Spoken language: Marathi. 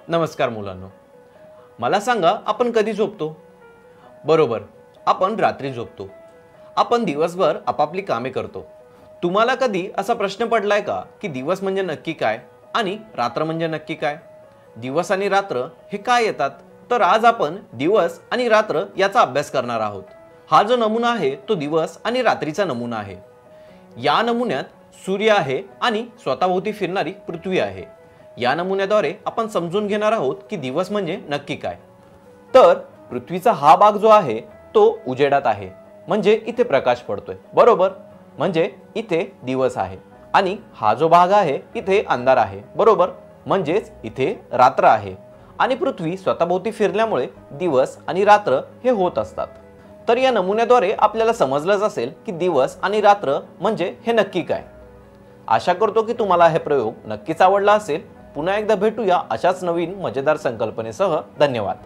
नमस्कार मुलांनो, मला सांगा आपण कधी झोपतो? बरोबर, आपण रात्री झोपतो. आपण दिवसभर आपापली कामे करतो. तुम्हाला कधी असा प्रश्न पडलाय का की दिवस म्हणजे नक्की काय आणि रात्र म्हणजे नक्की काय? दिवस आणि रात्र हे काय येतात? तर आज आपण दिवस आणि रात्र याचा अभ्यास करणार आहोत. हा जो नमुना आहे तो दिवस आणि रात्रीचा नमुना आहे. या नमुन्यात सूर्य आहे आणि स्वतःभोवती फिरणारी पृथ्वी आहे. या नमुन्याद्वारे आपण समजून घेणार आहोत की दिवस म्हणजे नक्की काय. तर पृथ्वीचा हा भाग जो आहे तो उजेडात आहे, म्हणजे इथे प्रकाश पडतोय. बरोबर, म्हणजे इथे दिवस आहे. आणि हा जो भाग आहे इथे अंधार आहे. बरोबर, म्हणजेच इथे रात्र आहे. आणि पृथ्वी स्वतःभोवती फिरल्यामुळे दिवस आणि रात्र हे होत असतात. तर या नमुन्याद्वारे आपल्याला समजलंच असेल की दिवस आणि रात्र म्हणजे हे नक्की काय. आशा करतो की तुम्हाला हे प्रयोग नक्कीच आवडला असेल. पुन्हा एकदा भेटूया अशाच नवीन मजेदार संकल्पनेसह. धन्यवाद.